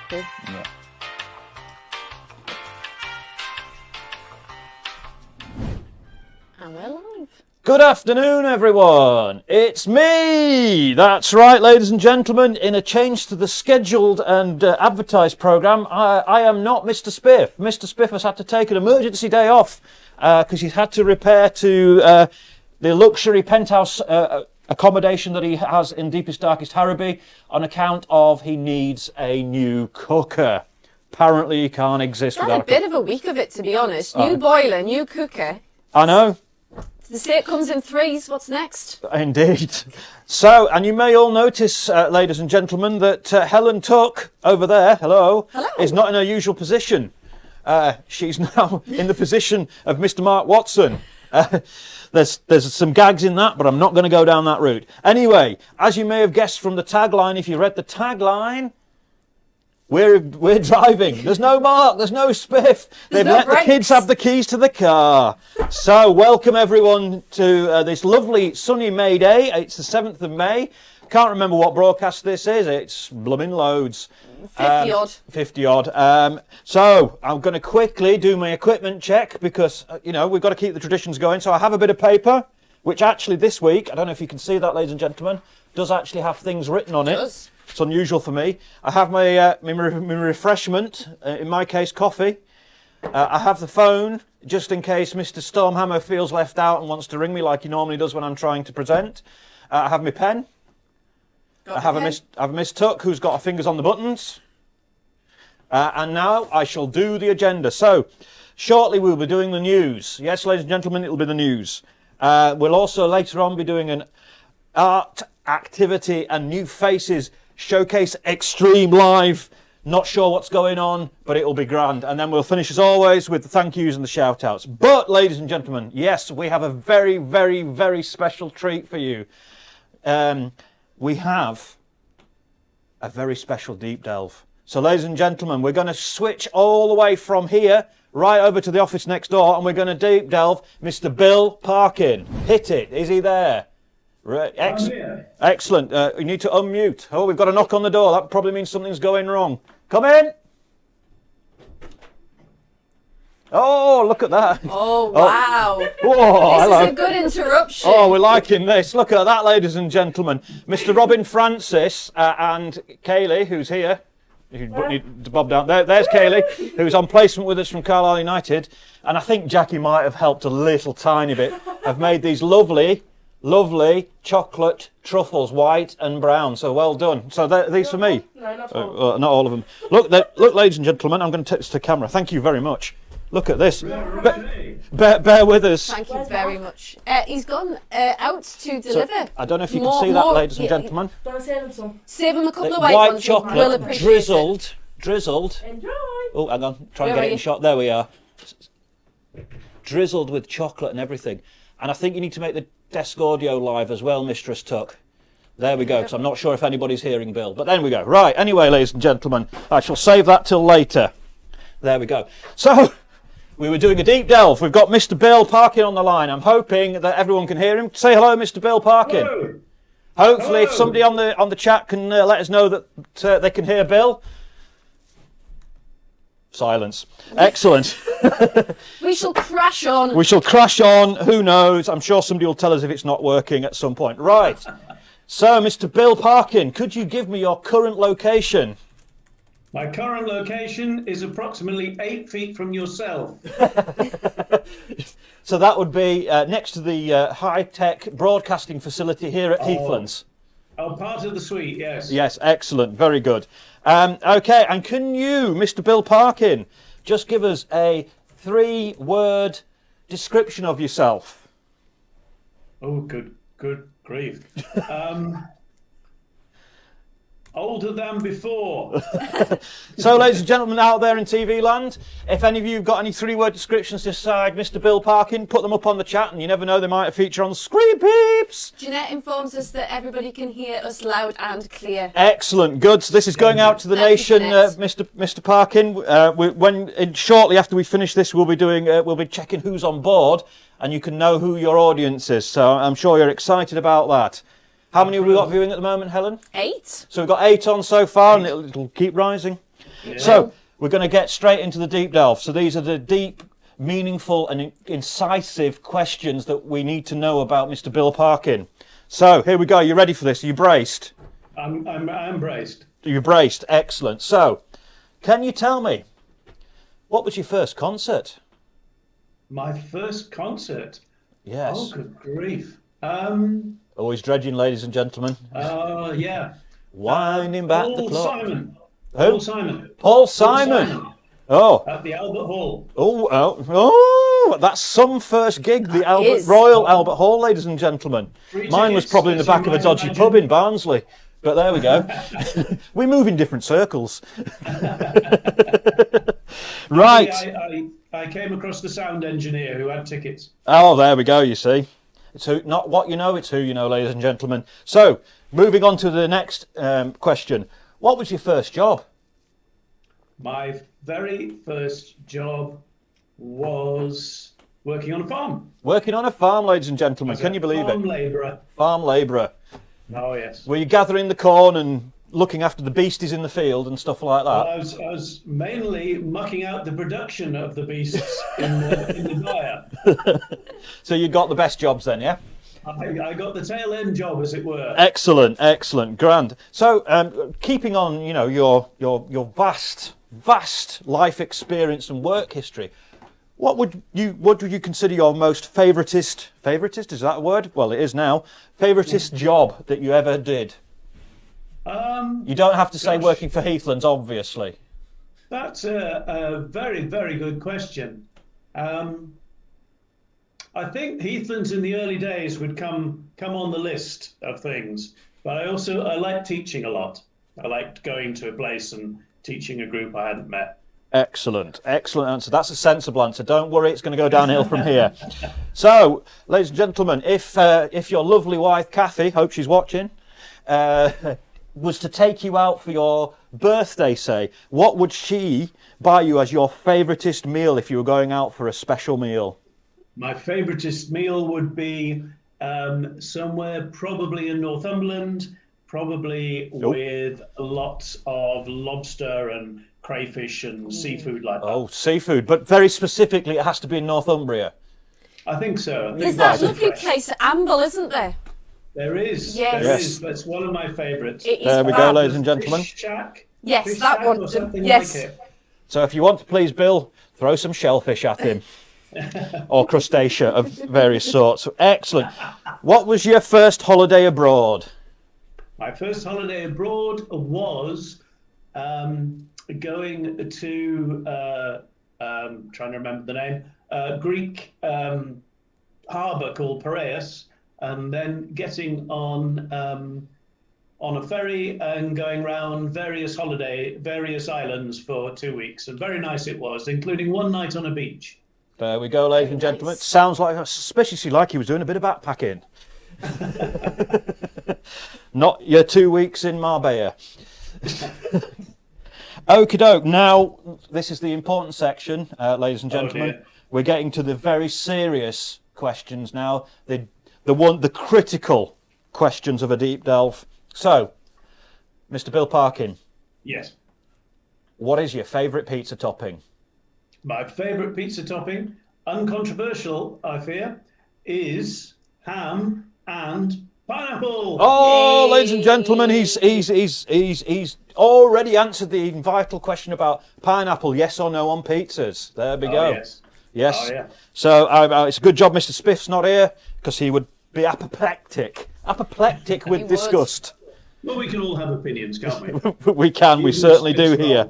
Cool. Yeah. And we're live. Good afternoon, everyone. It's me. That's right, ladies and gentlemen. In a change to the scheduled and advertised programme, I am not Mr. Spiff. Mr. Spiff has had to take an emergency day off because he's had to repair to the luxury penthouse accommodation that he has in Deepest Darkest Harrowby on account of he needs a new cooker. Apparently, he can't exist without a bit of a week of it, to be honest. New boiler, new cooker. I know. They say it comes in threes. What's next? Indeed. So, and you may all notice, ladies and gentlemen, that Helen T over there, hello, is not in her usual position. She's now in the position of Mr. Mark Watson. There's some gags in that, but I'm not going to go down that route. Anyway, as you may have guessed from the tagline, if you read the tagline, we're driving. There's no Mark, there's no Spiff. They've let the kids have the keys to the car. So welcome everyone to this lovely sunny May day. It's the 7th of May. Can't remember what broadcast this is. It's blooming loads. 50 odd. 50 odd. So I'm going to quickly do my equipment check because, you know, we've got to keep the traditions going. So I have a bit of paper, which actually this week, I don't know if you can see that, ladies and gentlemen, does actually have things written on it. It does. It's unusual for me. I have my refreshment, in my case, coffee. I have the phone, just in case Mr. Stormhammer feels left out and wants to ring me like he normally does when I'm trying to present. I have my pen. I have a Miss Tuck who's got her fingers on the buttons. And now I shall do the agenda. So, shortly we'll be doing the news. Yes, ladies and gentlemen, it'll be the news. We'll also later on be doing an art activity and new faces showcase extreme live. Not sure what's going on, but it'll be grand. And then we'll finish as always with the thank yous and the shout outs. But ladies and gentlemen, yes, we have a very, very, very special treat for you. We have a very special deep delve. So ladies and gentlemen, we're going to switch all the way from here right over to the office next door and we're going to deep delve Mr. Bill Parkin. Hit it. Is he there? Right. Excellent. You need to unmute. Oh, we've got a knock on the door. That probably means something's going wrong. Come in. Oh, look at that. Oh, wow. Oh, this is a good interruption. Oh, we're liking this. Look at that, ladies and gentlemen. Mr. Robin Francis and Kaylee, who's here. You need to bob down. There's Kaylee, who's on placement with us from Carlisle United. And I think Jackie might have helped a little tiny bit. I've made these lovely chocolate truffles, white and brown. So well done. So these for me. No, not all of them. Look, ladies and gentlemen, I'm going to take this to camera. Thank you very much. Look at this. Bear with us. Thank you very much. He's gone out to deliver. So, I don't know if you can see that, ladies and gentlemen. Don't save him some. Save him a couple of white ones. Chocolate, drizzled. Enjoy. Oh, hang on. Try and get it in shot. There we are. Drizzled with chocolate and everything. And I think you need to make the desk audio live as well, Mistress Tuck. There we go, because I'm not sure if anybody's hearing Bill. But then we go. Right, anyway, ladies and gentlemen, I shall save that till later. There we go. So, we were doing a deep delve. We've got Mr. Bill Parkin on the line. I'm hoping that everyone can hear him. Say hello, Mr. Bill Parkin. Hello. Hopefully, if somebody on the chat can let us know that they can hear Bill. Silence. Excellent. We shall crash on. We shall crash on. Who knows? I'm sure somebody will tell us if it's not working at some point. Right. So, Mr. Bill Parkin, could you give me your current location? My current location is approximately 8 feet from yourself. So that would be next to the high-tech broadcasting facility here at Heathlands. Oh, part of the suite, yes. Yes, excellent. Very good. Okay, and can you, Mr. Bill Parkin, just give us a 3-word description of yourself? Oh, good grief. Older than before. So, ladies and gentlemen out there in TV land, if any of you have got any 3-word descriptions to decide Mr. Bill Parkin, put them up on the chat, and you never know, they might feature on Screen Peeps. Jeanette informs us that everybody can hear us loud and clear. Excellent, good. So this is going out to the nation, Mr. Parkin. Shortly after we finish this, we'll be checking who's on board, and you can know who your audience is. So I'm sure you're excited about that. How many have we got viewing at the moment, Helen? 8. So we've got 8 on so far, and it'll keep rising. So we're going to get straight into the deep delve. So these are the deep, meaningful and incisive questions that we need to know about Mr. Bill Parkin. So here we go. You ready for this? Are you braced? I'm braced. You're braced. Excellent. So can you tell me, what was your first concert? My first concert? Yes. Oh, good grief. Always dredging, ladies and gentlemen. Yeah. Winding back the Paul clock. Simon. Who? Paul Simon. Paul Simon. Oh. At the Albert Hall. Oh, that's some first gig, the Royal Albert Hall, ladies and gentlemen. Mine was probably in the back of a dodgy pub in Barnsley. But there we go. We move in different circles. Right. I came across the sound engineer who had tickets. Oh, there we go, you see. It's who, not what you know, it's who you know, ladies and gentlemen. So, moving on to the next question. What was your first job? My very first job was working on a farm. Working on a farm, ladies and gentlemen. Can you believe it? Farm labourer. Farm labourer. Oh, yes. Were you gathering the corn and looking after the beasties in the field and stuff like that? Well, I was mainly mucking out the production of the beasts in the byre. So you got the best jobs then, yeah? I got the tail end job, as it were. Excellent, excellent, grand. So, keeping on, you know, your vast life experience and work history, what would you consider your most favoritist? Is that a word? Well, it is now. Favoritist job that you ever did? You don't have to say working for Heathlands, obviously. That's a very, very good question. I think Heathlands in the early days would come on the list of things, but I like teaching a lot. I liked going to a place and teaching a group I hadn't met. Excellent, excellent answer. That's a sensible answer. Don't worry, it's going to go downhill from here. So, ladies and gentlemen, if your lovely wife Kathy, hope she's watching, was to take you out for your birthday, say, what would she buy you as your favoritist meal if you were going out for a special meal? My favoritist meal would be somewhere probably in Northumberland, probably with lots of lobster and crayfish and seafood like that. Oh, seafood, but very specifically it has to be in Northumbria. I think so. There's that lovely place at Amble, isn't there? There is. Yes. There is. That's one of my favourites. There we go, ladies and gentlemen. Fish shack. Yes, Fish that shack one. or something Yes. like it. So if you want to please Bill, throw some shellfish at him. Or crustacea of various sorts. Excellent. What was your first holiday abroad? My first holiday abroad was going to, trying to remember the name, Greek harbour called Piraeus, and then getting on a ferry and going around various islands for 2 weeks. And very nice it was, including one night on a beach. There we go, ladies and gentlemen. It sounds suspiciously like he was doing a bit of backpacking. Not your 2 weeks in Marbella. Okie doke. Now, this is the important section, ladies and gentlemen. We're getting to the very serious questions now. The critical questions of a deep delve. So, Mr. Bill Parkin. Yes. What is your favourite pizza topping? My favourite pizza topping, uncontroversial, I fear, is ham and pineapple. Oh, ladies and gentlemen, he's already answered the vital question about pineapple, yes or no on pizzas. There we go. Yes. Yes. Oh, yeah. So it's a good job Mr. Spiff's not here, because he would be apoplectic with disgust. Well, we can all have opinions, can't we? We can, we certainly do here.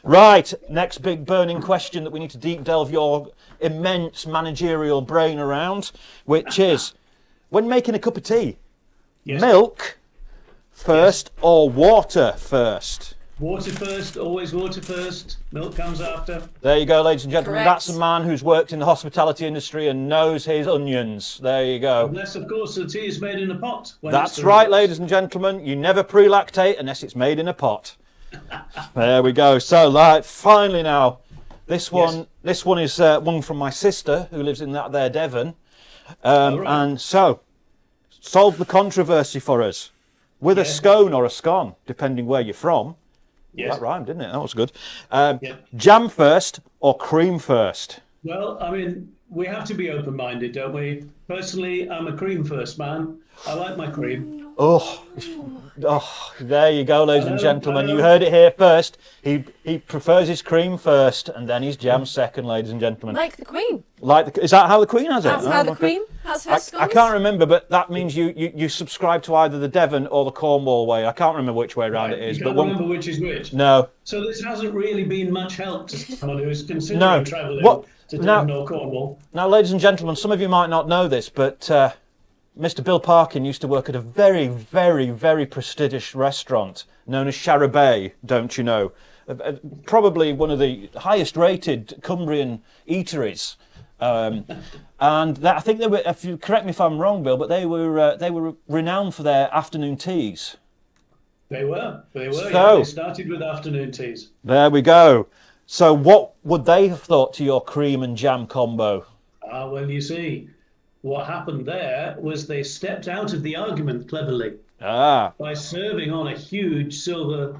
Right, next big burning question that we need to deep delve your immense managerial brain around, which is, when making a cup of tea, Yes. milk first or water first? Water first, always water first. Milk comes after. There you go, ladies and gentlemen. Correct. That's a man who's worked in the hospitality industry and knows his onions. There you go. Unless, of course, the tea is made in a pot. That's right, ladies and gentlemen. You never pre-lactate unless it's made in a pot. There we go. So, finally now, this one is one from my sister who lives in that there Devon, right. and so solve the controversy for us with a scone or a scone, depending where you're from. Yes. That rhymed, didn't it? That was good. Yeah. Jam first or cream first? Well, I mean, we have to be open-minded, don't we? Personally, I'm a cream first man. I like my cream. Oh, there you go, ladies and I gentlemen. You know. heard it here first. He prefers his cream first, and then his jam second, ladies and gentlemen. Like the Queen. Is that how the Queen has it? That's how the okay. Queen has her I scones. can't remember, but that means you subscribe to either the Devon or the Cornwall way. I can't remember which way around it is. You But can't remember which is which. No. So this hasn't really been much help to someone who's considering No. travelling What? to Now- Devon or Cornwall. Now, ladies and gentlemen, some of you might not know this, but Mr. Bill Parkin used to work at a very, very, very prestigious restaurant known as Charabay, don't you know? Probably one of the highest rated Cumbrian eateries. And I think they were, if you correct me if I'm wrong, Bill, but they were renowned for their afternoon teas. They were. So- Yeah, they started with afternoon teas. There we go. So what would they have thought to your cream and jam combo? Ah, well, you see, what happened there was they stepped out of the argument cleverly by serving on a huge silver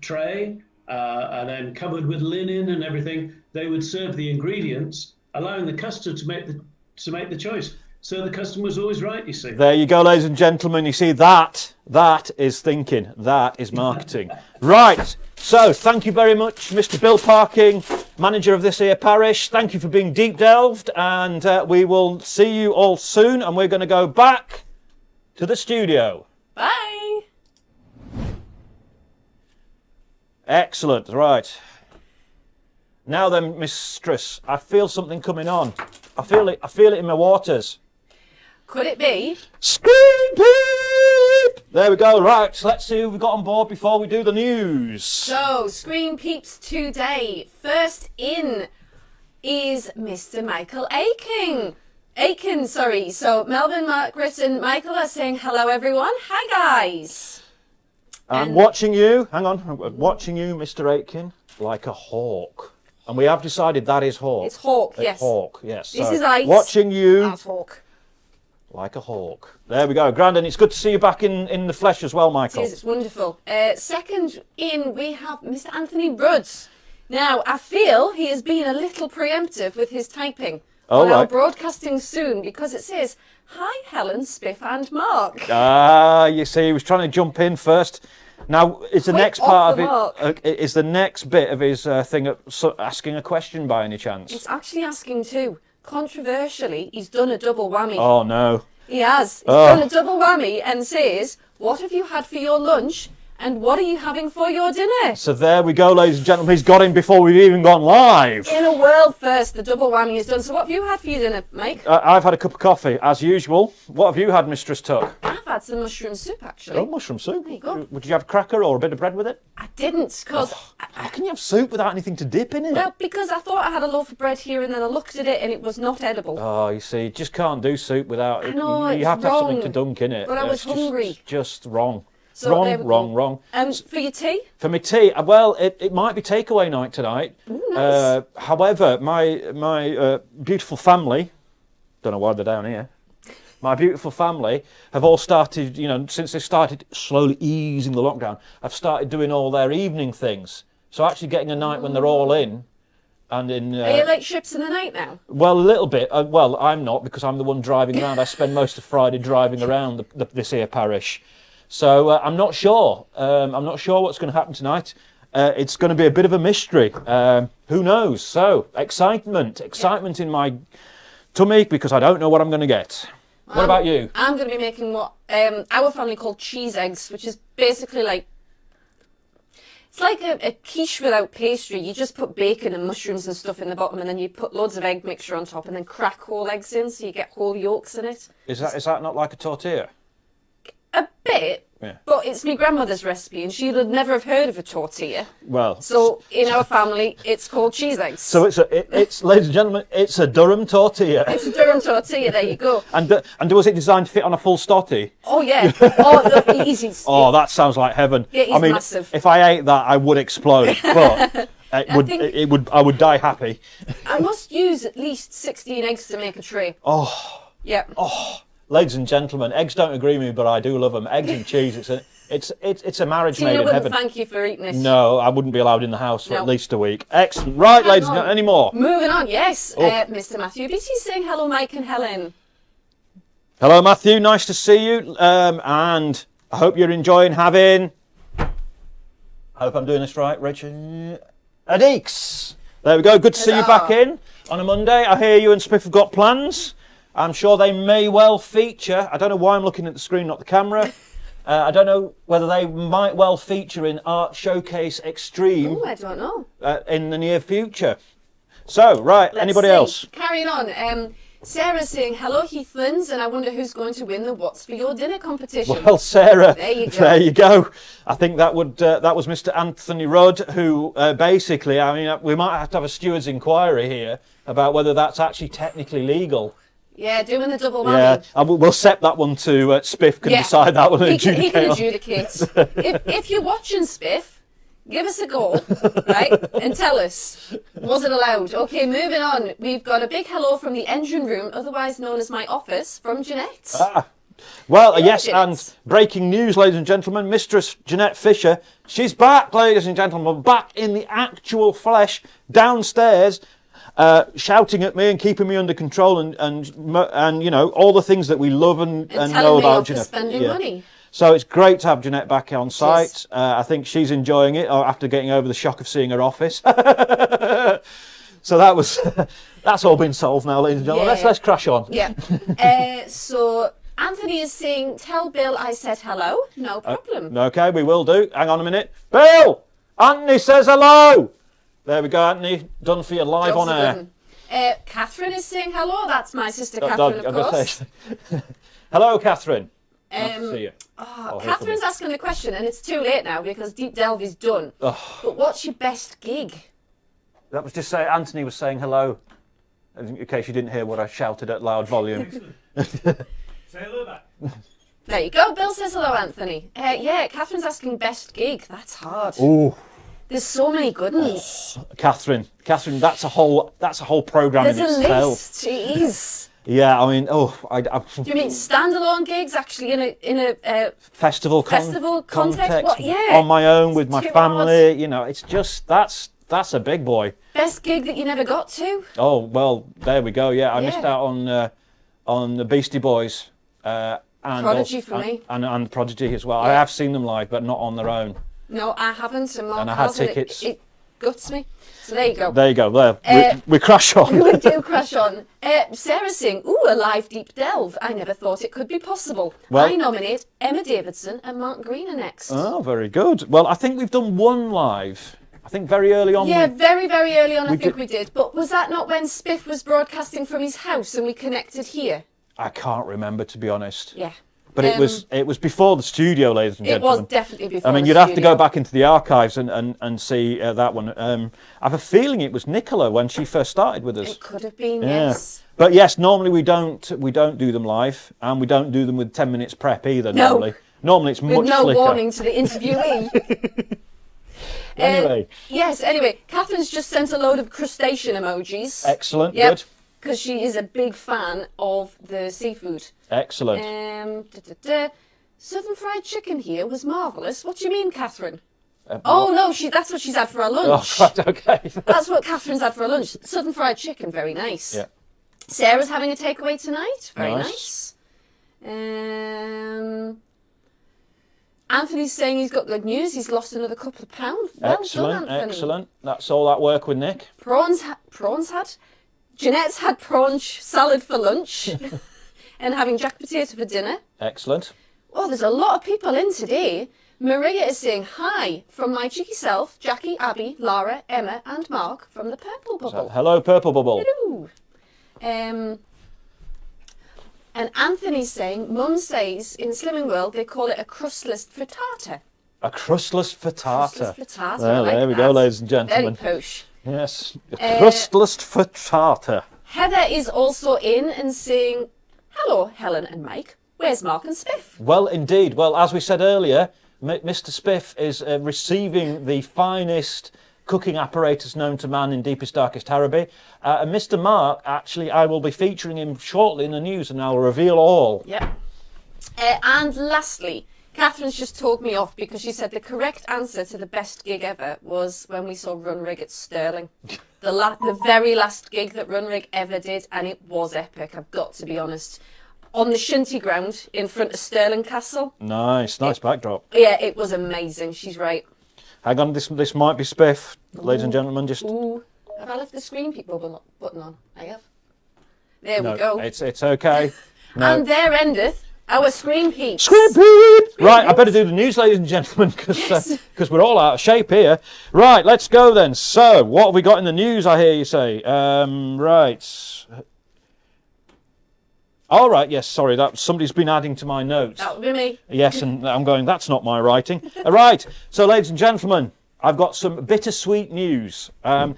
tray and then covered with linen and everything. They would serve the ingredients, allowing the customer to make the choice. So the customer was always right, you see. There you go, ladies and gentlemen. You see, that is thinking. That is marketing. Right. So, thank you very much, Mr. Bill Parking, manager of this here parish. Thank you for being deep delved, and we will see you all soon. And we're going to go back to the studio. Bye. Excellent. Right. Now then, mistress, I feel something coming on. I feel it in my waters. Could it be? Screen peep! There we go. Right, so let's see who we've got on board before we do the news. So, Screen Peeps today. First in is Mr. Michael Aiken, sorry. So, Melvin, Margaret and Michael are saying hello, everyone. Hi, guys. I'm watching you. Hang on. I'm watching you, Mr. Aitken, like a hawk. And we have decided that is hawk. It's hawk, yes. Hawk, yes. This So, is ice. watching you That's hawk. like a hawk. There we go. Grandin, it's good to see you back in the flesh as well, Michael. It is, it's wonderful. Second in, we have Mr. Anthony Rudds. Now, I feel he has been a little preemptive with his typing. Oh, on our right. broadcasting soon, because it says, "Hi, Helen, Spiff and Mark." You see, he was trying to jump in first. Now, is the Quick, next off part the of it? Is the next bit of his thing asking a question by any chance? It's actually asking too. Controversially, he's done a double whammy. Oh no! He has. He's done a double whammy and says, "What have you had for your lunch? And what are you having for your dinner?" So there we go, ladies and gentlemen. He's got him before we've even gone live. In a world first, the double whammy is done. So what have you had for your dinner, Mike? I've had a cup of coffee, as usual. What have you had, Mistress Tuck? I've had some mushroom soup, actually. Oh, mushroom soup. There you go. Would you have a cracker or a bit of bread with it? I didn't, because... How can you have soup without anything to dip in it? Well, because I thought I had a loaf of bread here, and then I looked at it, and it was not edible. Oh, you see, you just can't do soup without it. know, You it's have to have something wrong. to dunk in it. But I was It's hungry. It's just wrong. So there we go. Wrong. For your tea? For my tea, well, it might be takeaway night tonight. Ooh, nice. However, my beautiful family, don't know why they're down here. My beautiful family have all started, since they started slowly easing the lockdown, have started doing all their evening things. So actually getting a night when they're all in. And in, Are you like ships in the night now? well, a little bit. Well, I'm not, because I'm the one driving around. I spend most of Friday driving around this here parish. So I'm not sure. I'm not sure what's going to happen tonight. It's going to be a bit of a mystery. Who knows? So, excitement in my tummy, because I don't know what I'm going to get. What about you? I'm going to be making what our family call cheese eggs, which is basically like... It's like a quiche without pastry. You just put bacon and mushrooms and stuff in the bottom, and then you put loads of egg mixture on top, and then crack whole eggs in, so you get whole yolks in it. Is that not like a tortilla? A bit, Yeah. but it's my grandmother's recipe, and she would never have heard of a tortilla. Well, So in our family, it's called cheese eggs. so it's ladies and gentlemen, it's a Durham tortilla. It's a Durham tortilla. There you go. And was it designed to fit on a full stotty? Oh yeah. Oh, look, easy. Oh, that sounds like heaven. Yeah, it's I mean, massive. if I ate that, I would explode. But I would die happy. I must use at least 16 eggs to make a tray. Oh. Yeah. Ladies and gentlemen, eggs don't agree with me, but I do love them. Eggs and cheese, It's a marriage Tina made in wouldn't heaven. thank you for eating it. No, I wouldn't be allowed in the house for No. at least a week. Excellent. Right, ladies and on. gentlemen, any more? Moving on, yes. Oh. Mr. Matthew Beatty saying hello, Mike and Helen. Hello, Matthew. Nice to see you. And I hope you're enjoying having... I hope I'm doing this right, Richard. Adeeks. There we go. Good to see you back in on a Monday. I hear you and Spiff have got plans. I'm sure they may well feature. I don't know why I'm looking at the screen, not the camera. I don't know whether they might well feature in Art Showcase Extreme Oh, I don't know. in the near future. So, right, Let's anybody see. else? Carrying on. Sarah's saying hello, Heathlands, and I wonder who's going to win the What's for Your Dinner competition. Well, Sarah, There you go. I think that was Mr. Anthony Rudd, who basically, I mean, we might have to have a steward's inquiry here about whether that's actually technically legal. Yeah, doing the double Yeah, whammy. and we'll set that one to Spiff can decide that one and He can adjudicate. If you're watching Spiff, give us a call, right, and tell us, was it allowed? Okay, moving on. We've got a big hello from the engine room, otherwise known as my office, from Jeanette. Well, Hello, yes, Jeanette. and breaking news, ladies and gentlemen, Mistress Jeanette Fisher, she's back, ladies and gentlemen, back in the actual flesh, downstairs, shouting at me and keeping me under control and you know, all the things that we love and know telling me about not to Jeanette. spending money. So it's great to have Jeanette back on site. I think she's enjoying it after getting over the shock of seeing her office. So that's all been solved now, ladies and gentlemen. Yeah. Let's crash on. Yeah. So Anthony is saying, tell Bill I said hello. No problem. Okay, we will do. Hang on a minute. Bill! Anthony says hello! There we go, Anthony. Done for you live on air. Catherine is saying hello. That's my sister Catherine, of course. Hello, Catherine. Nice to see you. Catherine's asking a question, and it's too late now because Deep Delve is done. But what's your best gig? That was just say Anthony was saying hello, in case you didn't hear what I shouted at loud volume. Say hello back. There you go. Bill says hello, Anthony. Yeah, Catherine's asking best gig. That's hard. Ooh, There's so many good ones. Catherine, that's a whole program There's in a itself. list. Jeez. Yeah, I mean, Do you mean standalone gigs actually in a festival context? What? Yeah. On my own with my too family, you know, it's just that's a big boy. Best gig that you never got to? Oh well, there we go. Yeah, I missed Yeah. out on the Beastie Boys and Prodigy for me. and Prodigy as well. I Yeah. have seen them live, but not on their own. No, I haven't. And Mark And I had has, and tickets. It guts me. So there you go. There you go. There we crash on. We do crash on. Sarah saying, ooh, a live deep delve. I never thought it could be possible. Well- I nominate Emma Davidson and Mark Green are next. Oh, very good. Well, I think we've done one live. I think very early on. Yeah, very, very early on, I think did- we did. But was that not when Spiff was broadcasting from his house and we connected here? I can't remember, to be honest. Yeah. But it was before the studio, ladies and It gentlemen. was definitely before I mean, the you'd have to studio. go back into the archives and see that one. I have a feeling it was Nicola when she first started with us. It could have been, Yeah. yes. But yes, normally we don't do them live, and we don't do them with 10 minutes prep either. No. Normally it's With much no slicker. warning to the interviewee. Anyway, Catherine's just sent a load of crustacean emojis. excellent, Yep. good, Because she is a big fan of the seafood. excellent. Southern fried chicken here was marvellous. What do you mean, Catherine? What? Oh no, that's what she's had for her Oh, lunch. right, okay. That's what Catherine's had for her lunch. Southern fried chicken, very nice. Yeah. Sarah's having a takeaway tonight. Very Nice. nice. Anthony's saying he's got good news. He's lost another couple of pounds. Well Excellent, done, Anthony. excellent. That's all that work with Nick. Prawns had. Jeanette's had prawn salad for lunch and having jack potato for dinner. Excellent. Oh, there's a lot of people in today. Maria is saying hi from my cheeky self, Jackie, Abby, Lara, Emma and Mark from the Purple Bubble. Hello, Purple Bubble. Hello. And Anthony's saying, Mum says in Slimming World they call it a crustless frittata. A crustless frittata. Crustless frittata. Well, I like there we go, that. ladies and gentlemen. Very posh. Yes, a crustless frittata. Heather is also in and saying, hello, Helen and Mike. Where's Mark and Spiff? Well, indeed. Well, as we said earlier, Mr. Spiff is receiving the finest cooking apparatus known to man in deepest, darkest Harrowby. And Mr. Mark, actually, I will be featuring him shortly in the news and I'll reveal all. Yep. And lastly, Catherine's just told me off because she said the correct answer to the best gig ever was when we saw Runrig at Stirling. The very last gig that Runrig ever did, and it was epic, I've got to be honest. On the shinty ground in front of Stirling Castle. Nice backdrop. Yeah, it was amazing. She's right. Hang on, this might be spiff, ladies and gentlemen. Just Ooh. Have I left the screen peek button on? I have. There no, we go. It's okay. No. And there endeth our screen peek. Screen peep! Right, I better do the news, ladies and gentlemen, because we're all out of shape here. Right, let's go then. So, what have we got in the news, I hear you say? Right. All right, yes, sorry, somebody's been adding to my notes. That would be me. Yes, and I'm going, that's not my writing. Right, so ladies and gentlemen, I've got some bittersweet news. The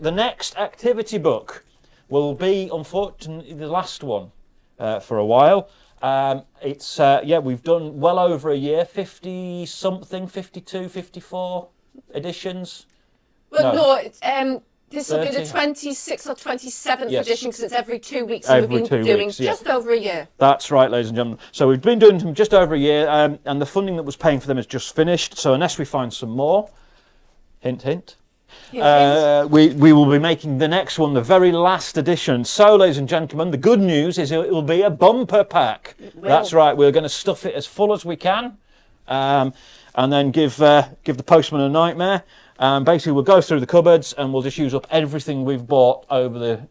next activity book will be, unfortunately, the last one for a while. We've done well over a year, 50-something, 52, 54 editions. But no, this will be 30. the 26th or 27th Yes. edition because it's every 2 weeks. So Every we've been 2 doing weeks, yeah. just over a year. That's right, ladies and gentlemen. So we've been doing them just over a year, and the funding that was paying for them is just finished. So unless we find some more, hint, hint, we will be making the next one, the very last edition. So, ladies and gentlemen, the good news is it will be a bumper pack. That's right. We're going to stuff it as full as we can, and then give the postman a nightmare. Basically, we'll go through the cupboards and we'll just use up everything we've bought over the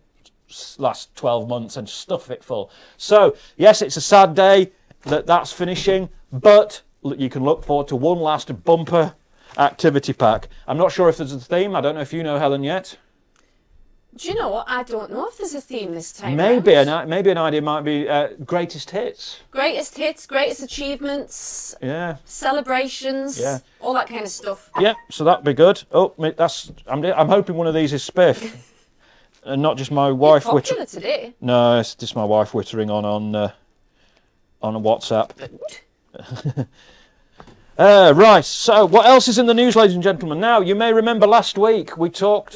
last 12 months and stuff it full. So, yes, it's a sad day that's finishing, but you can look forward to one last bumper activity pack. I'm not sure if there's a theme. I don't know if you know, Helen, yet. Do you know what? I don't know if there's a theme this time. Maybe an idea might be greatest hits. Greatest hits, greatest achievements, Yeah. celebrations, Yeah. all that kind of stuff. Yeah, so that'd be good. Oh, I'm hoping one of these is spiff, and not just my wife Popular today. No, it's just my wife wittering on WhatsApp. Right, so what else is in the news, ladies and gentlemen? Now, you may remember last week we talked,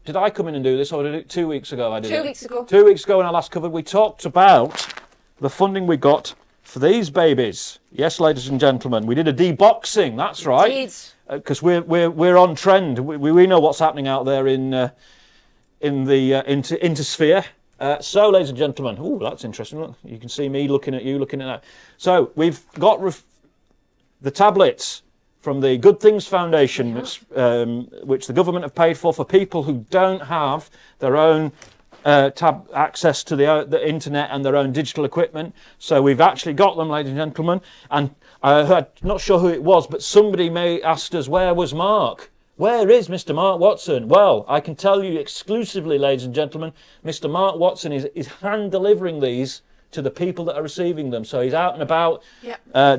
did I come in and do this, or did it 2 weeks ago? I did 2 weeks ago. 2 weeks ago in our last cover, we talked about the funding we got for these babies. Yes, ladies and gentlemen, we did a deboxing, that's right. Because we're on trend. We know what's happening out there in the intersphere. So, ladies and gentlemen, that's interesting. Look, you can see me looking at you, looking at that. So, we've got the tablets from the Good Things Foundation, which the government have paid for people who don't have their own access to the internet and their own digital equipment. So we've actually got them, ladies and gentlemen. And I'm not sure who it was, but somebody may asked us, where was Mark? Where is Mr. Mark Watson? Well, I can tell you exclusively, ladies and gentlemen, Mr. Mark Watson is hand delivering these to the people that are receiving them. So he's out and about,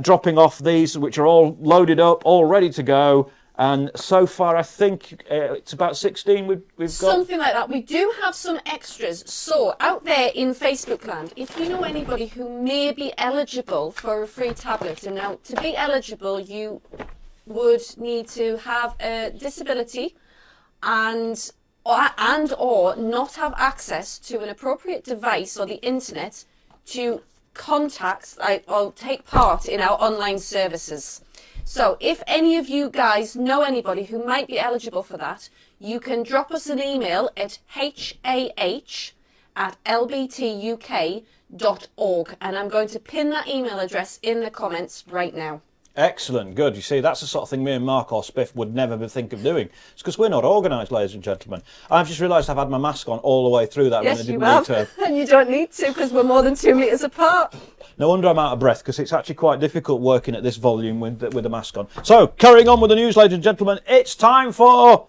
dropping off these, which are all loaded up, all ready to go. And so far, I think it's about 16 we've got. Something like that. We do have some extras. So out there in Facebook land, if you know anybody who may be eligible for a free tablet, and now to be eligible, you would need to have a disability and or not have access to an appropriate device or the internet to contact or take part in our online services. So if any of you guys know anybody who might be eligible for that, you can drop us an email at hah@lbtuk.org, and I'm going to pin that email address in the comments right now. Excellent, good. You see, that's the sort of thing me and Mark or Spiff would never think of doing. It's because we're not organised, ladies and gentlemen. I've just realised I've had my mask on all the way through that. Yes, when I you didn't have, need to. and you don't need to because we're more than 2 metres apart. No wonder I'm out of breath, because it's actually quite difficult working at this volume with the mask on. So, carrying on with the news, ladies and gentlemen, it's time for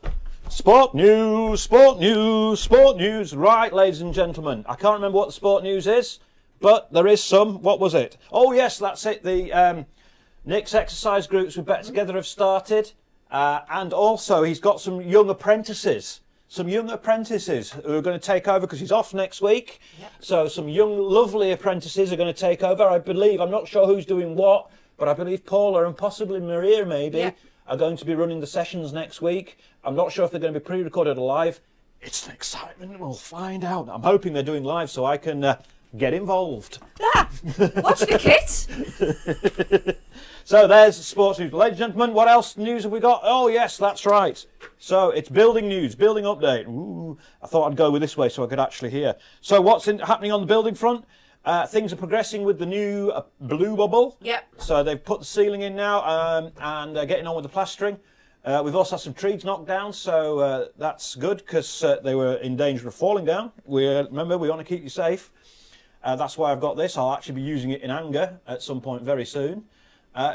sport news, sport news, sport news. Right, ladies and gentlemen, I can't remember what the sport news is, but there is some. What was it? Oh, yes, that's it. The Nick's exercise groups with Better Together have started, and also he's got some young apprentices. Some young apprentices who are going to take over because he's off next week. Yep. So some young, lovely apprentices are going to take over. I believe, I'm not sure who's doing what, but I believe Paula and possibly Maria maybe are going to be running the sessions next week. I'm not sure if they're going to be pre-recorded or live. It's an excitement. We'll find out. I'm hoping they're doing live so I can get involved. Watch the kit. So there's sports news. Ladies and gentlemen, what else news have we got? Oh, yes, that's right. So it's building news, building update. Ooh, I thought I'd go with this way so I could actually hear. So what's happening on the building front? Things are progressing with the new blue bubble. Yep. So they've put the ceiling in now and they're getting on with the plastering. We've also had some trees knocked down, so that's good because they were in danger of falling down. Remember, we want to keep you safe. That's why I've got this. I'll actually be using it in anger at some point very soon.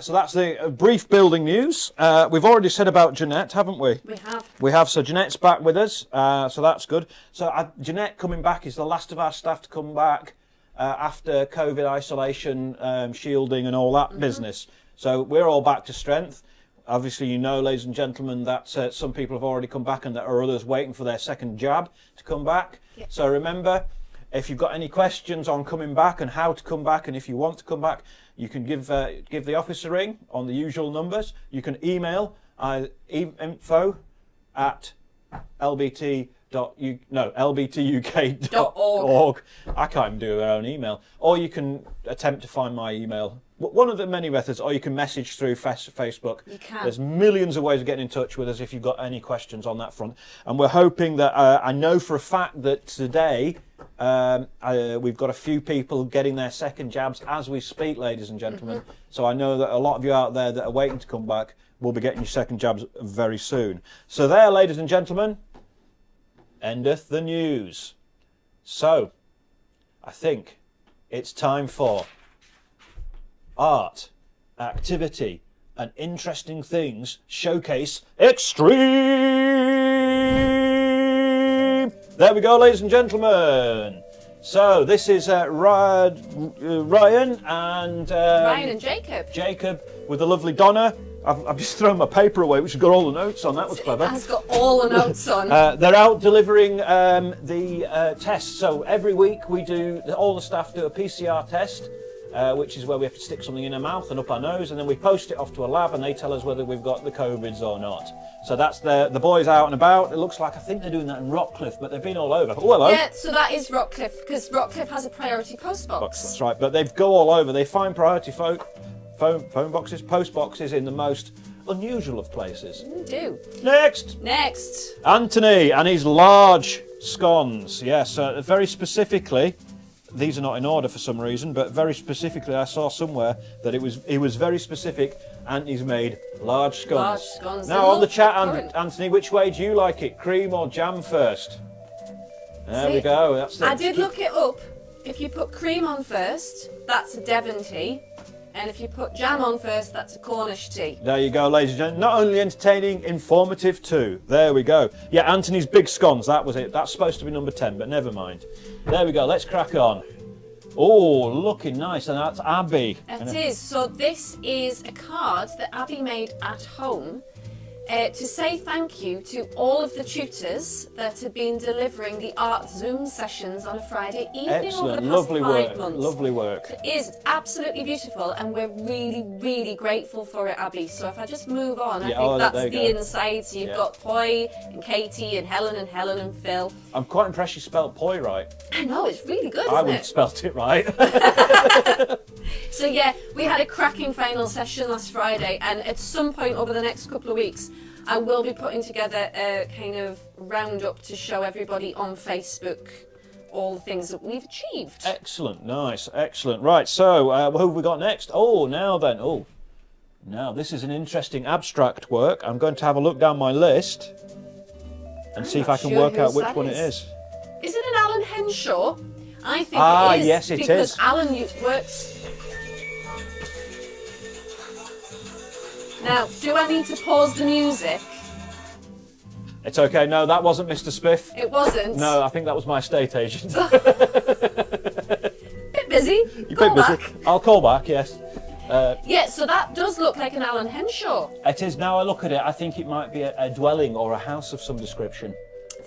So that's the brief building news. We've already said about Jeanette, haven't we? We have. We have. So Jeanette's back with us, so that's good. So Jeanette coming back is the last of our staff to come back after COVID isolation, shielding and all that business. So we're all back to strength. Obviously, you know, ladies and gentlemen, that some people have already come back and there are others waiting for their second jab to come back. Yep. So remember, if you've got any questions on coming back and how to come back, and if you want to come back, you can give the office a ring on the usual numbers. You can email lbtuk.org. I can't even do their own email. Or you can attempt to find my email. One of the many methods, or you can message through Facebook. You can. There's millions of ways of getting in touch with us if you've got any questions on that front. And we're hoping that, I know for a fact that today we've got a few people getting their second jabs as we speak, ladies and gentlemen. So I know that a lot of you out there that are waiting to come back will be getting your second jabs very soon. So there, ladies and gentlemen, endeth the news. So I think it's time for art, activity, and interesting things showcase extreme. There we go, ladies and gentlemen. So this is Ryan and Jacob. Jacob with the lovely Donna. I've just thrown my paper away, which has got all the notes on. That was clever. It has got all the notes on. They're out delivering the tests. So every week we do, all the staff do a PCR test, which is where we have to stick something in our mouth and up our nose, and then we post it off to a lab and they tell us whether we've got the COVIDs or not. So that's the boys out and about. It looks like, I think they're doing that in Rockcliffe, but they've been all over. Oh, hello. Yeah, so that is Rockcliffe, because Rockcliffe has a priority post box. That's right, but they go all over. They find priority phone boxes, post boxes in the most unusual of places. Do. Next. Anthony and his large scones. Yes, very specifically. These are not in order for some reason, but very specifically, I saw somewhere that he was very specific, and he's made large scones. Large scones. Now on the chat, Anthony, which way do you like it, cream or jam first? There we go. That's it. I did look it up. If you put cream on first, that's a Devon tea. And if you put jam on first, that's a Cornish tea. There you go, ladies and gentlemen. Not only entertaining, informative too. There we go. Yeah, Anthony's big scones, that was it. That's supposed to be number 10, but never mind. There we go, let's crack on. Oh, looking nice, and that's Abby. It is. So this is a card that Abby made at home to say thank you to all of the tutors that have been delivering the art Zoom sessions on a Friday evening over the past lovely 5 work, months. lovely work. It is absolutely beautiful, and we're really, really grateful for it, Abby. So if I just move on, I think that's the inside. So you've got Poi and Katie and Helen and Phil. I'm quite impressed you spelled Poi right. I know, it's really good, isn't I wouldn't have spelt it right. So yeah, we had a cracking final session last Friday, and at some point over the next couple of weeks, I will be putting together a kind of roundup to show everybody on Facebook all the things that we've achieved. Excellent, nice, excellent. Right, so who have we got next? Oh, now then, now this is an interesting abstract work. I'm going to have a look down my list and see if I can work out which one it is. Is it an Alan Henshaw? I think it is. Yes, it is. Because Alan works... Now, do I need to pause the music? It's okay. No, that wasn't Mr. Spiff. It wasn't? No, I think that was my estate agent. Bit busy. Call back. I'll call back, yes. Yeah, so that does look like an Alan Henshaw. It is. Now I look at it, I think it might be a dwelling or a house of some description.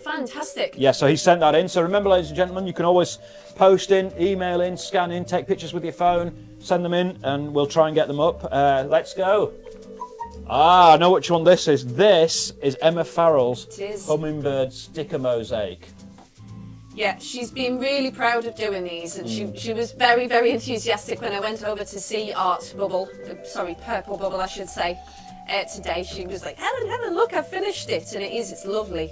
Fantastic. Yeah, so he sent that in. So remember, ladies and gentlemen, you can always post in, email in, scan in, take pictures with your phone, send them in, and we'll try and get them up. Let's go. I know which one this is. This is Emma Farrell's Hummingbird Sticker Mosaic. Yeah, she's been really proud of doing these, and she was very, very enthusiastic when I went over to see Purple Bubble, I should say, today. She was like, Helen, look, I've finished it, and it's lovely.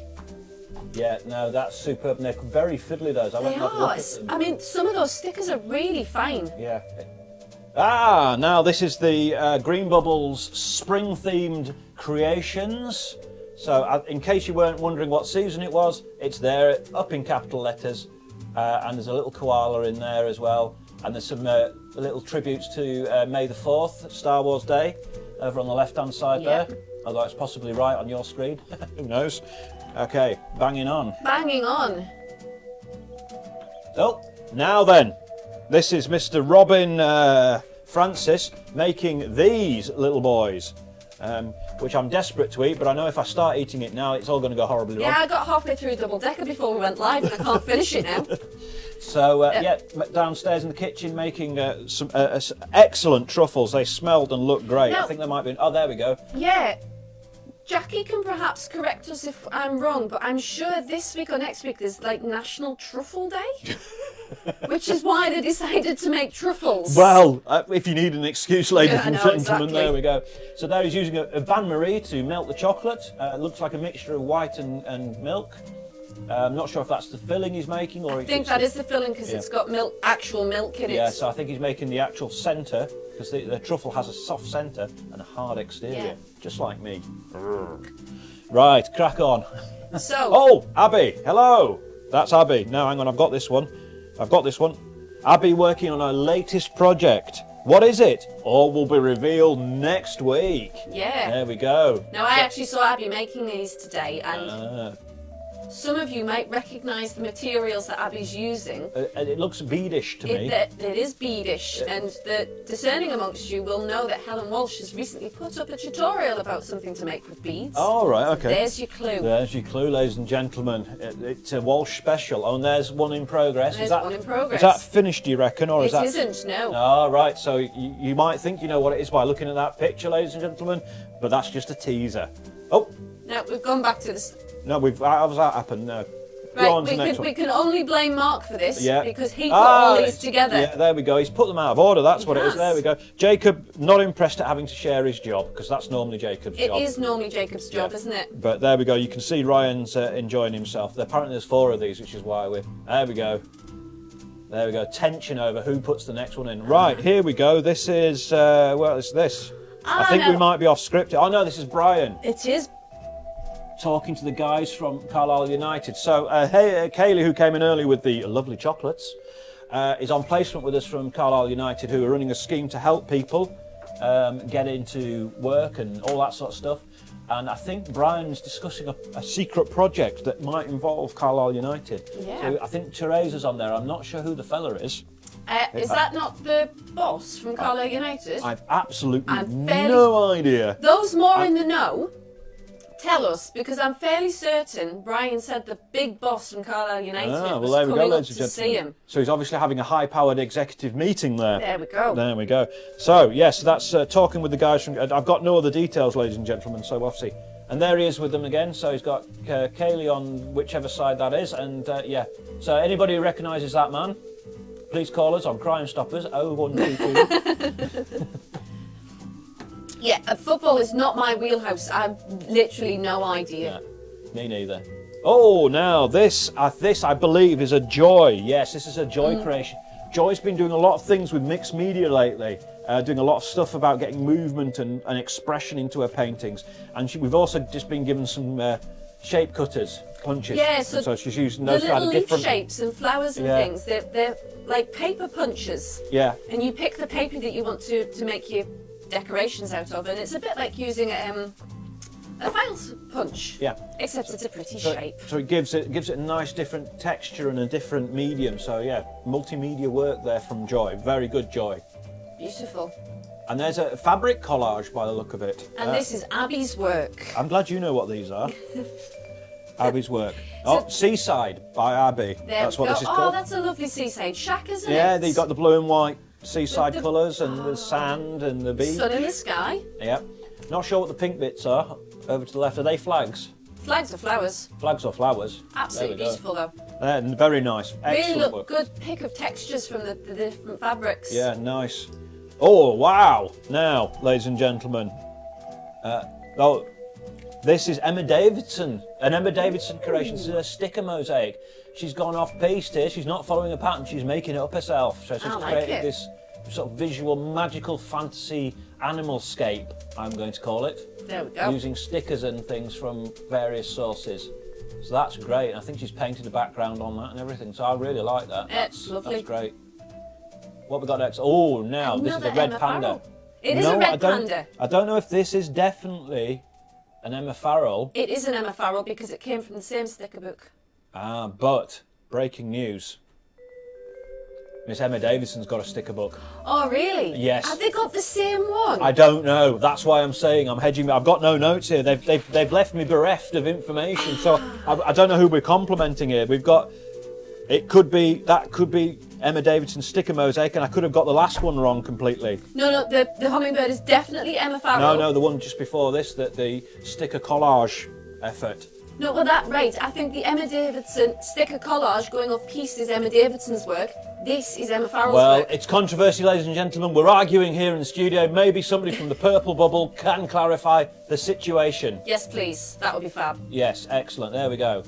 Yeah, no, that's superb. And they're very fiddly, those. I went and had a look at them. I mean, some of those stickers are really fine. Yeah. Ah, now this is the Green Bubbles spring-themed creations. So, in case you weren't wondering what season it was, it's there, up in capital letters, and there's a little koala in there as well, and there's some little tributes to May the 4th, Star Wars Day, over on the left-hand side there, although it's possibly right on your screen, who knows. Okay, banging on. Banging on. Oh, now then, this is Mr. Robin Francis making these little boys. Which I'm desperate to eat, but I know if I start eating it now, it's all going to go horribly wrong. Yeah, I got halfway through Double Decker before we went live, and I can't finish it now. So, downstairs in the kitchen making some excellent truffles. They smelled and looked great. Now, I think they might be... Oh, there we go. Yeah. Jackie can perhaps correct us if I'm wrong, but I'm sure this week or next week there's like National Truffle Day, which is why they decided to make truffles. Well, if you need an excuse, ladies and gentlemen, exactly. There we go. So there he's using a bain-marie to melt the chocolate. It looks like a mixture of white and milk. I'm not sure if that's the filling he's making, or I think that is the filling because it's got actual milk in it. Yeah, so I think he's making the actual centre, because the truffle has a soft centre and a hard exterior, just like me. Right, crack on. So. Oh, Abby, hello. That's Abby. Now, hang on, I've got this one. Abby working on her latest project. What is it? All will be revealed next week. Yeah. There we go. Now, I actually saw Abby making these today, and some of you might recognise the materials that Abby's using. It looks beadish to me. It is beadish, and the discerning amongst you will know that Helen Walsh has recently put up a tutorial about something to make with beads. Oh, right, okay. There's your clue. There's your clue, ladies and gentlemen. It's a Walsh special. Oh, and there's one in progress. There's one in progress. Is that finished, do you reckon? Or it isn't, no. Oh, right, so you might think you know what it is by looking at that picture, ladies and gentlemen, but that's just a teaser. Oh. No, we've gone back to this. No, how does that happen? No. Right, we can only blame Mark for this because he put all these together. Yeah, there we go. He's put them out of order. That's what it is. There we go. Jacob, not impressed at having to share his job because that's normally Jacob's job. It is normally Jacob's job, isn't it? But there we go. You can see Ryan's enjoying himself. Apparently there's 4 of these, which is why we're... There we go. There we go. Tension over who puts the next one in. Right, here we go. This is... well, it's this. I think we might be off script. Oh, no, this is Brian. It is. Talking to the guys from Carlisle United. So, Kaylee, who came in early with the lovely chocolates, is on placement with us from Carlisle United, who are running a scheme to help people get into work and all that sort of stuff. And I think Brian's discussing a secret project that might involve Carlisle United. Yeah. So I think Teresa's on there. I'm not sure who the fella is. Is that not the boss from Carlisle United? I've absolutely no idea. Those more in the know, tell us, because I'm fairly certain Brian said the big boss from Carlisle United was coming up to see him. So he's obviously having a high-powered executive meeting there. There we go. There we go. So, yes, that's talking with the guys from... I've got no other details, ladies and gentlemen, so we'll see. And there he is with them again. So he's got Kaylee on whichever side that is. And, yeah. So anybody who recognises that man, please call us on Crime Stoppers 0122. Yeah, football is not my wheelhouse. I've literally no idea. Yeah, me neither. Oh, now this I believe is a Joy. Yes, this is a Joy creation. Joy's been doing a lot of things with mixed media lately, doing a lot of stuff about getting movement and expression into her paintings. And we've also just been given some shape cutters, punches. Yeah, so she's using those the kind little of leaf different shapes and flowers and things. They're like paper punches. Yeah. And you pick the paper that you want to make your decorations out of, and it's a bit like using a file punch. Yeah. Except it's a pretty shape. So it gives it a nice different texture and a different medium. So yeah, multimedia work there from Joy. Very good, Joy. Beautiful. And there's a fabric collage by the look of it. And this is Abby's work. I'm glad you know what these are. Abby's work. Oh, Seaside by Abby. That's what this is called. Oh, that's a lovely seaside shack, isn't it? Yeah, they got the blue and white seaside colours and the sand and the beach. Sun in the sky. Yep. Not sure what the pink bits are over to the left. Are they flags? Flags or flowers. Flags or flowers. Absolutely There we beautiful though. go. Very nice. Really Excellent look work. good pick of textures from the different fabrics. Yeah, nice. Oh, wow. Now, ladies and gentlemen. Oh, this is Emma Davidson. An Emma Davidson creation. This is a sticker mosaic. She's gone off piste here. She's not following a pattern. She's making it up herself. So she's created this sort of visual, magical fantasy animal-scape, I'm going to call it. There we go. Using stickers and things from various sources. So that's great. I think she's painted a background on that and everything. So I really like that. It's lovely. That's great. What we got next? Oh, now this is a red Emma panda. Farrell. It is a red panda. I don't know if this is definitely an Emma Farrell. It is an Emma Farrell because it came from the same sticker book. But breaking news. Miss Emma Davidson's got a sticker book. Oh, really? Yes. Have they got the same one? I don't know. That's why I'm saying I'm hedging. I've got no notes here. They've left me bereft of information. So I don't know who we're complimenting here. We've got. That could be Emma Davidson's sticker mosaic, and I could have got the last one wrong completely. No, the hummingbird is definitely Emma Farrell. No, the one just before this, the sticker collage effort. No, well, right. I think the Emma Davidson sticker collage going off piece is Emma Davidson's work. This is Emma Farrell's work. It's controversy, ladies and gentlemen. We're arguing here in the studio. Maybe somebody from the Purple Bubble can clarify the situation. Yes, please. That would be fab. Yes, excellent. There we go.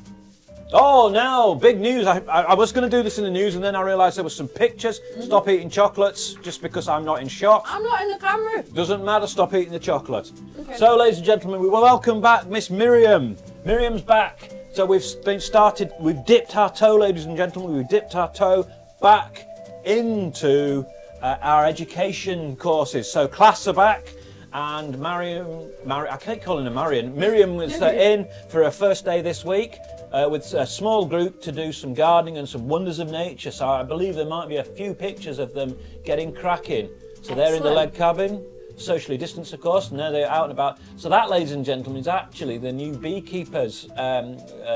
Oh, now, big news. I was going to do this in the news, and then I realised there was some pictures. Stop eating chocolates, just because I'm not in shock. I'm not in the camera. Doesn't matter, stop eating the chocolate. Okay. So, ladies and gentlemen, we will welcome back Miss Miriam. Miriam's back. So we've dipped our toe, ladies and gentlemen, we've dipped our toe back into our education courses. So class are back. And I can't call her Marion. Miriam was in for her first day this week with a small group to do some gardening and some wonders of nature. So I believe there might be a few pictures of them getting cracking. So they're in the lead cabin, socially distanced of course, and now they're out and about. So that, ladies and gentlemen, is actually the new beekeepers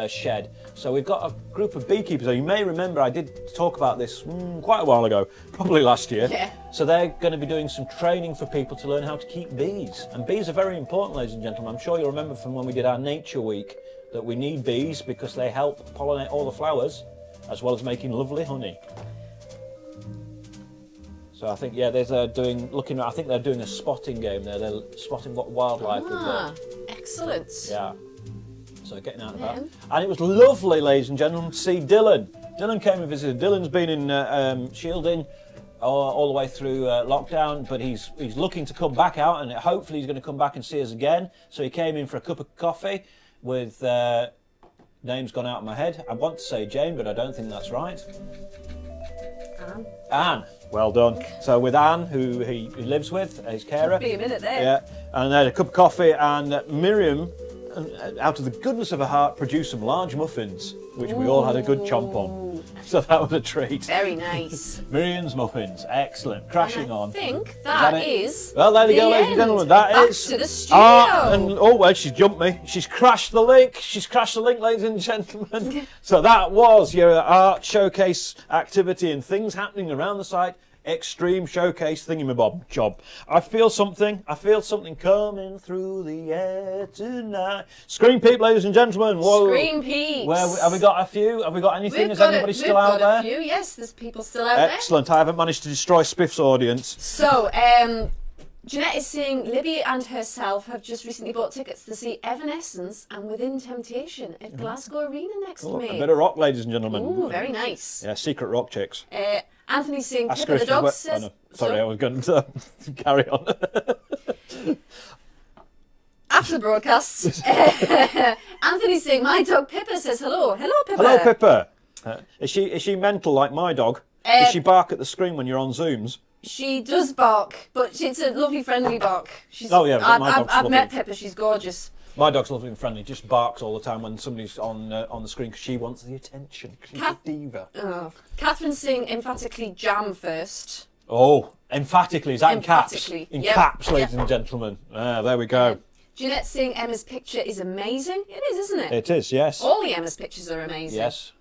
shed. So we've got a group of beekeepers. You may remember I did talk about this quite a while ago, probably last year. Yeah. So they're going to be doing some training for people to learn how to keep bees. And bees are very important, ladies and gentlemen. I'm sure you'll remember from when we did our Nature Week that we need bees because they help pollinate all the flowers as well as making lovely honey. So I think, I think they're doing a spotting game there. They're spotting what wildlife we've got. Excellent. Yeah. So getting out and about. And it was lovely, ladies and gentlemen, to see Dylan. Dylan came and visited. Dylan's been in shielding all the way through lockdown, but he's looking to come back out, and hopefully he's going to come back and see us again. So he came in for a cup of coffee with name's gone out of my head. I want to say Jane, but I don't think that's right. Anne. Well done. So with Anne, who he lives with, his carer. Be a minute there. Yeah, and they had a cup of coffee, and Miriam, out of the goodness of her heart, produced some large muffins, which we all had a good chomp on. So that was a treat. Very nice. Miriam's muffins, excellent. Crashing on. I think that is. Well, there we go, ladies and gentlemen. That is. Back to the studio. Well, she's jumped me. She's crashed the link. She's crashed the link, ladies and gentlemen. So that was your art showcase activity and things happening around the site. Extreme showcase thingamabob job. I feel something coming through the air tonight. Screen peep, ladies and gentlemen. Whoa. Screen peeps. Where have we got a few? Have we got anything? Is anybody still out there? We've got a few. Yes, there's people still out there. Excellent. I haven't managed to destroy Spiff's audience. So, Jeanette is saying Libby and herself have just recently bought tickets to see Evanescence and Within Temptation at Glasgow Arena next May. A bit of rock, ladies and gentlemen. Ooh, very nice. Yeah, secret rock chicks. Anthony's saying Pippa the dog says... Sorry, I was going to carry on. After the broadcast, Anthony's saying my dog Pippa says hello. Hello, Pippa. Hello, Pippa. Is she mental like my dog? Does she bark at the screen when you're on Zooms? She does bark, but it's a lovely, friendly bark. I've met Pippa. She's gorgeous. My dog's lovely and friendly. Just barks all the time when somebody's on the screen because she wants the attention. She's a diva. Oh. Catherine's saying emphatically jam first. Oh, emphatically. Is that in caps? In caps, ladies and gentlemen. There we go. Jeanette's saying Emma's picture is amazing. It is, isn't it? It is, yes. All the Emma's pictures are amazing. Yes.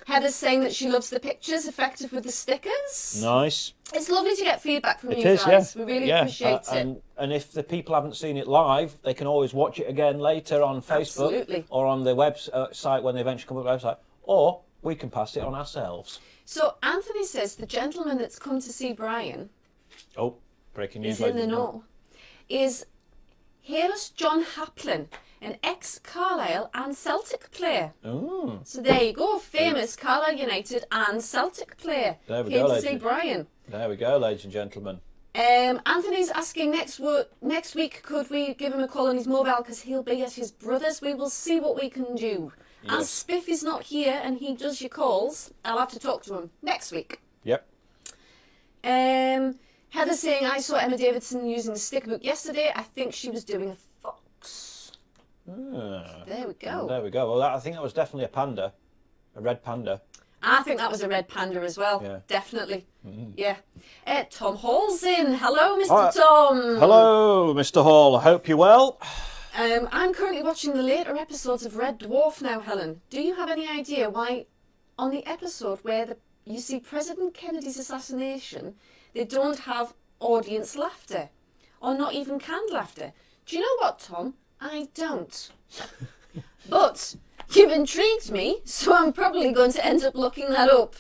Heather's saying that she loves the pictures, effective with the stickers. Nice. It's lovely to get feedback from It you is, guys. yeah. We really appreciate it. And if the people haven't seen it live, they can always watch it again later on Facebook Absolutely. or on the website when they eventually come up with the website, or we can pass it on ourselves. So Anthony says the gentleman that's come to see Brian Oh, breaking news. is in the know. Is Heirless John Haplin, an ex-Carlisle and Celtic player. Oh. So there you go, famous Carlisle United and Celtic player. There we Came go, to ladies. see Brian. There we go, ladies and gentlemen. Anthony's asking next week could we give him a call on his mobile because he'll be at his brother's. We will see what we can do. Yes. As Spiff is not here and he does your calls, I'll have to talk to him next week. Yep. Heather saying I saw Emma Davidson using the sticker book yesterday. I think she was doing a fox. There we go. There we go. Well, I think that was definitely a panda, a red panda. I think that was a red panda as well. Yeah. Definitely. Yeah. Tom Hall's in. Hello, Mr. Tom. Hello, Mr. Hall. I hope you're well. I'm currently watching the later episodes of Red Dwarf now, Helen. Do you have any idea why on the episode where you see President Kennedy's assassination, they don't have audience laughter? Or not even canned laughter? Do you know what, Tom? I don't. But you've intrigued me, so I'm probably going to end up looking that up.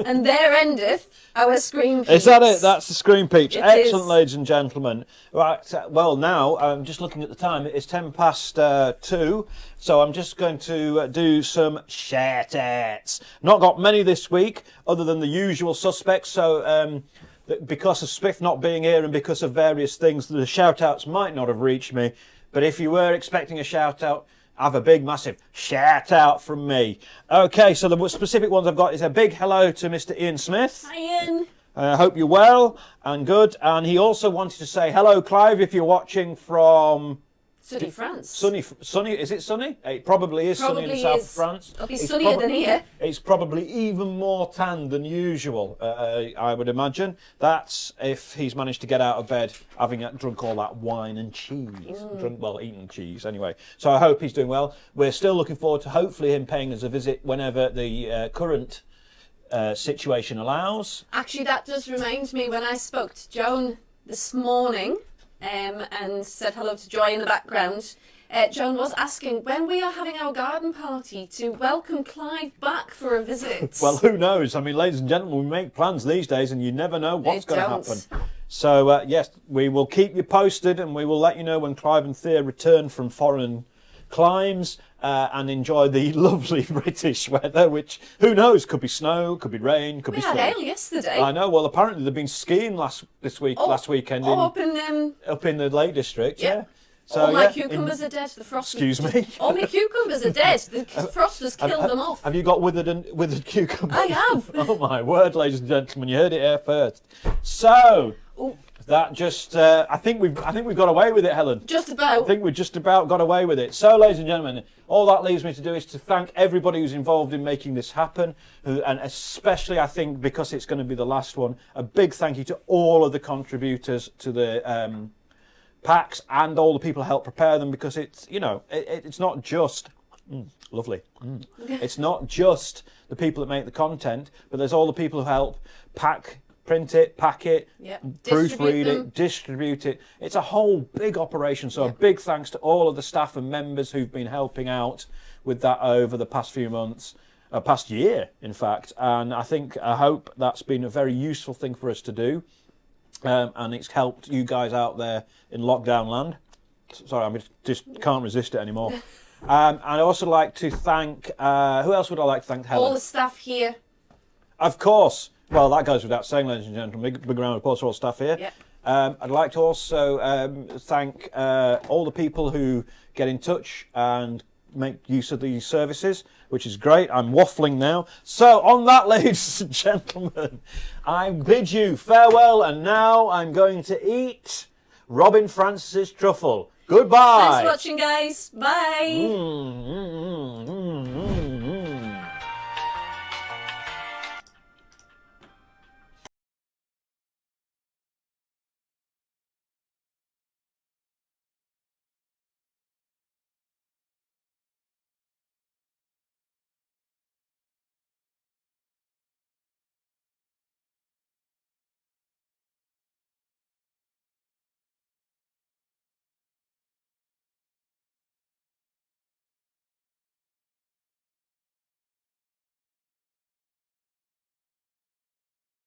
And there endeth our screen peeps. Is that it? That's the screen peeps. It Excellent, is. ladies and gentlemen. Right, well, now, I'm just looking at the time. It's 2:10, so I'm just going to do some shout-outs. Not got many this week, other than the usual suspects, so because of Spiff not being here and because of various things, the shout-outs might not have reached me. But if you were expecting a shout-out, have a big, massive shout-out from me. Okay, so the specific ones I've got is a big hello to Mr. Ian Smith. Hi, Ian. I hope you're well and good. And he also wanted to say hello, Clive, if you're watching from Sunny France. sunny. Is it sunny? It probably is sunny in the south of France. It'll be It's sunnier than here. It's probably even more tan than usual, I would imagine. That's if he's managed to get out of bed having drunk all that wine and cheese. Eaten cheese anyway. So I hope he's doing well. We're still looking forward to hopefully him paying us a visit whenever the current situation allows. Actually, that does remind me when I spoke to Joan this morning and said hello to Joy in the background. Joan was asking when we are having our garden party to welcome Clive back for a visit. Well, who knows? I mean, ladies and gentlemen, we make plans these days and you never know what's They going to don't. happen. So, yes, we will keep you posted and we will let you know when Clive and Thea return from foreign climes and enjoy the lovely British weather, which, who knows, could be snow, could be rain, could We be had sleet. hail yesterday. I know. Well, apparently they've been skiing last weekend up in up in the Lake District. Yeah. Yeah. So, all my yeah, cucumbers are dead. The frost. Excuse me. All my cucumbers are dead. The frost has killed them off. Have you got withered cucumbers? I have. Oh my word, ladies and gentlemen, you heard it here first. So Oh, that just, I think we've got away with it, Helen. just I about. think we just about got away with it. So, ladies and gentlemen, all that leaves me to do is to thank everybody who's involved in making this happen, and especially, I think, because it's going to be the last one, a big thank you to all of the contributors to the packs and all the people who helped prepare them, because it's, you know, it's not just lovely. It's not just the people that make the content, but there's all the people who help print it, pack it, Yeah. proofread Distribute it, distribute it. It's a whole big operation. So a big thanks to all of the staff and members who've been helping out with that over the past few months, past year, in fact. And I hope that's been a very useful thing for us to do. And it's helped you guys out there in lockdown land. Sorry, I just can't resist it anymore. And I'd also like to thank, who else would I like to thank, Helen? All the staff here. Of course. Well, that goes without saying, ladies and gentlemen. Big round of applause for all staff here. Yeah. I'd like to also thank all the people who get in touch and make use of these services, which is great. I'm waffling now. So, on that, ladies and gentlemen, I bid you farewell, and now I'm going to eat Robin Francis's truffle. Goodbye. Thanks for watching, guys. Bye.